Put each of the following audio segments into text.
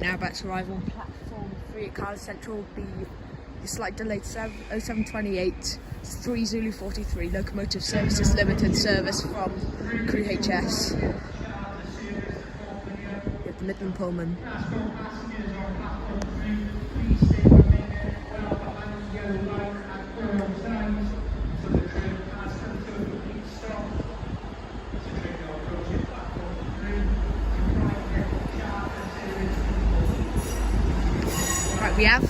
now about to arrive on platform 3 at Cardiff Central. Be slight delay to 0728 3 Zulu 43 Locomotive Services Limited service from Crew HS with the Midland Pullman. Right, we have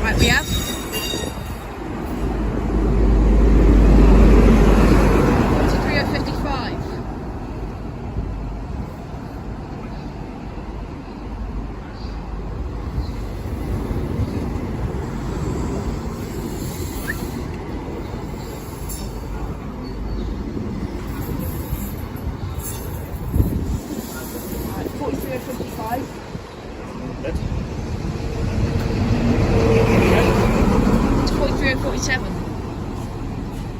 right, we have 43:55. Right, 43:55. That's 47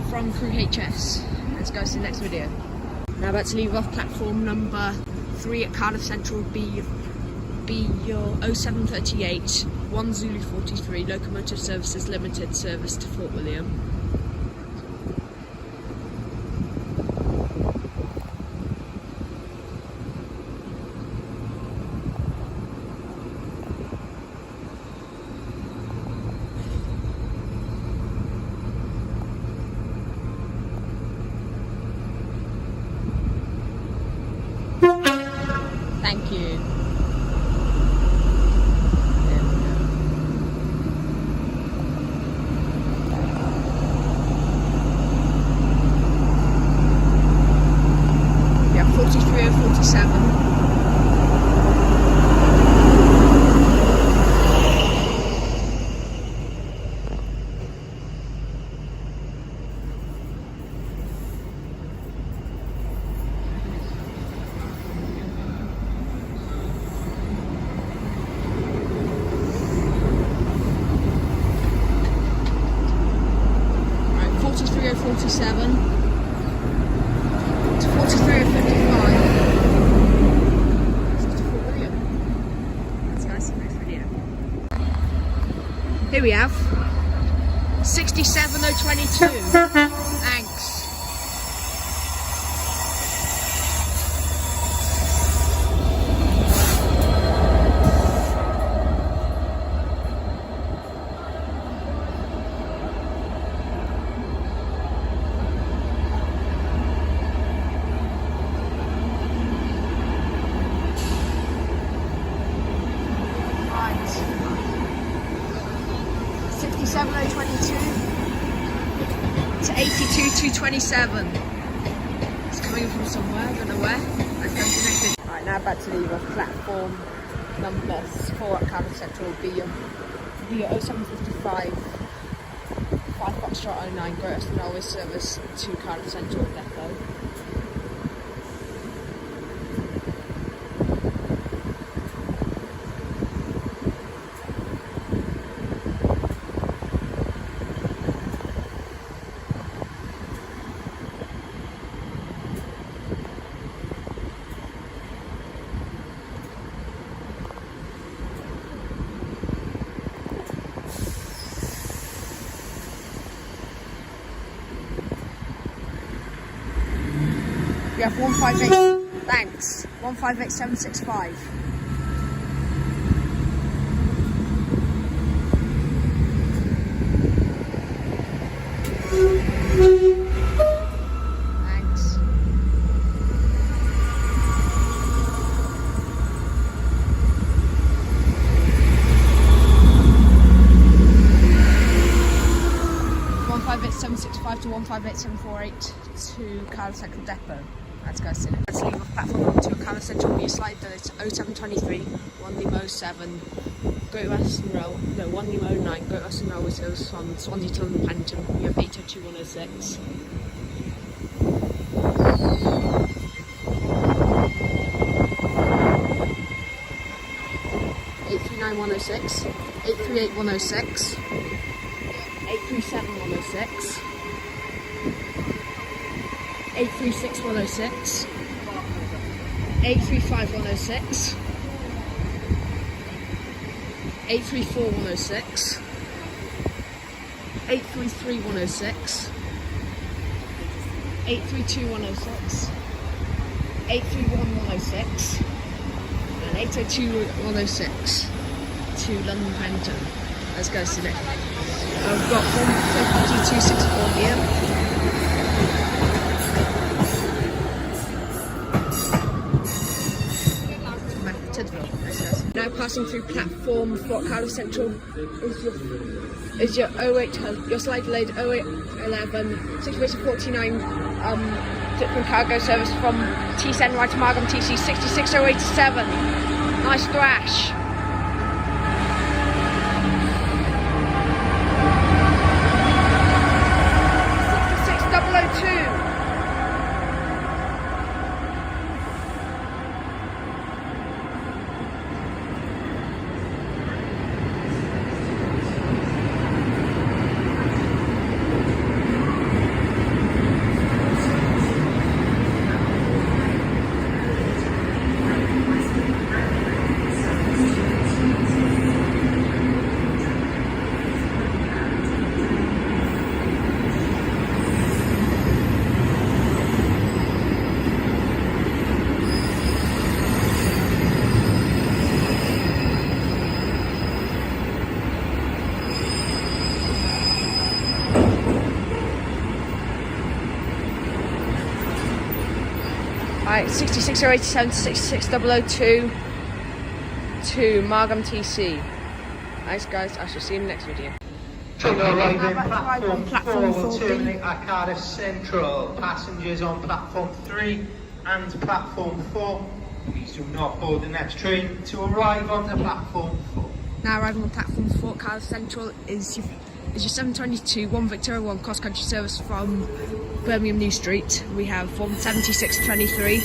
from Crew HS. Let's go to the next video. Now about to leave off platform number 3 at Cardiff Central. Be your 0738 1 Zulu 43 Locomotive Services Limited service to Fort William. Thank you. Yeah, 43:47. Right, 43:47 to 43:55. This is to Fort William. Let's go see the next video. Here we have 67:022. Thanks. Right. 67:022 to 82:227. It's coming from somewhere, I don't know where. Let's go to the next video. Right, now about to leave off platform number 4 at Cardiff Central. Be your 0755 5 Foxtrot 09 Great Western Railway service to Cardiff Central Depot. We have 158, thanks, 158765. Thanks. (158,765) to 158,748 to Cardiff Central Depot. Let's go see it. Let's leave off platform number 2 at Cardiff Central. Be a slight delay to 0723 1 Limo 7 Great Western Rail, no 1 Limo 9 Great Western Railway service from Swansea to Pennington. We have 802.106. 839.106, 838.106, 837.106, 836106, 835106, 834106, 833106, 832106, 831106, and 802106 to London Prenton. Let's go to the next. I've got 15264 here. Now passing through platform for Cardiff Central is your 08, your slide delayed 0811, situation 49, different cargo service from TSN right to Margam TC 66087. Nice thrash. 66002. Right, 66087 to 66002 to Margam TC. Thanks guys, I shall see you in the next video. Arriving platform 4 will terminate at Cardiff Central. Passengers on platform 3 and platform 4, please do not board the next train to arrive on the platform 4. Now arriving on platform 4 at Cardiff Central is your 722 1 Victoria 1 cross country service from Birmingham New Street. We have 17623.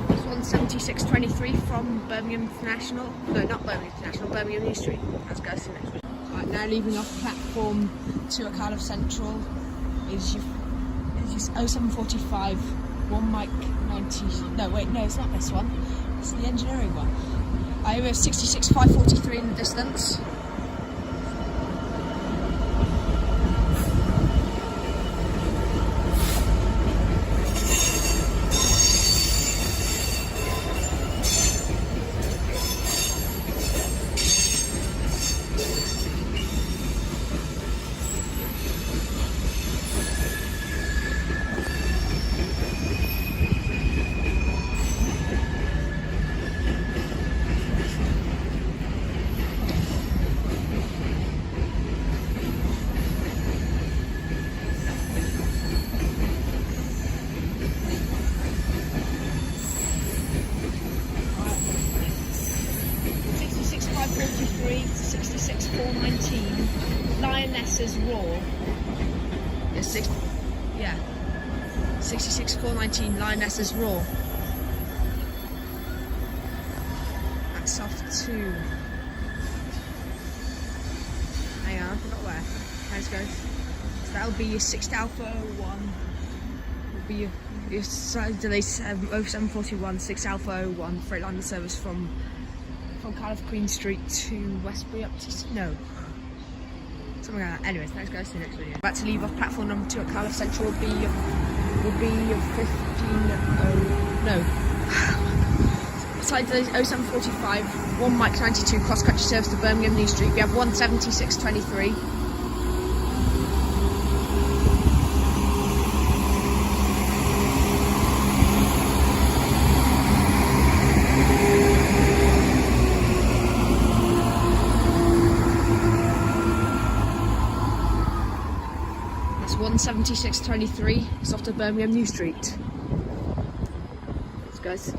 It's 17623 from Birmingham International. No, not Birmingham International, Birmingham New Street. Let's go to the next one. Right, now leaving off platform 2 at Cardiff Central is your 0745 1 Mike 90. No, wait, no, it's not this one. It's the engineering one. I have 66543 in the distance. To 66419 Lioness's Roar. Yeah, 66419 Lioness's Roar. That's off to. Hang on, I forgot where. Let's go. So that'll be your 6 Alpha 01. Will be your side delay 0741 6 Alpha 01 Freightliner service from Cardiff Queen Street to Westbury up to something like that. Anyways, thanks guys, see you next video. About to leave off platform number 2 at Cardiff Central will be 15 no. Side delay 0745 1 Mike 92 cross country service to Birmingham New Street. We have 17623. That's 17623. It's off to Birmingham New Street. Thanks guys.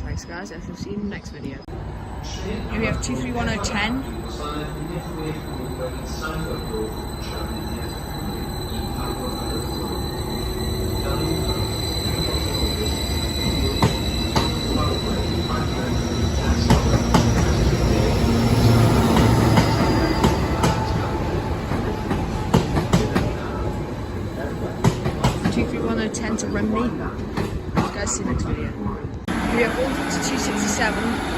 Thanks guys, I'll see you in the next video. Here we have 2310. 110 to Remney. Guys, see you next video. We have 152.67.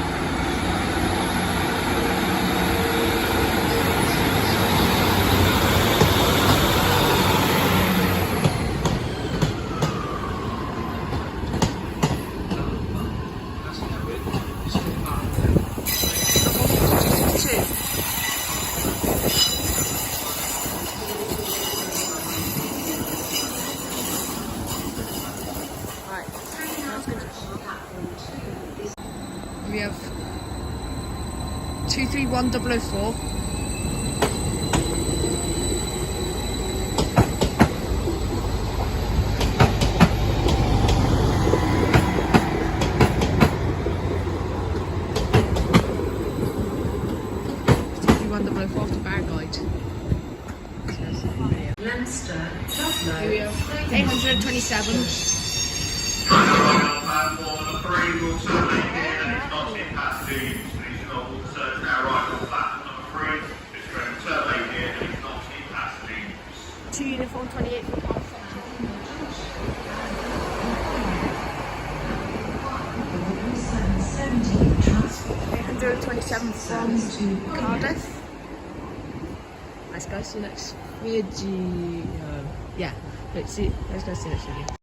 We have 231004. Off the bag guide. Here we have 827. Two uniform 28 for Cardiff. 827 from Cardiff. Nice guys, see you next video. Yeah, let's go see you next video.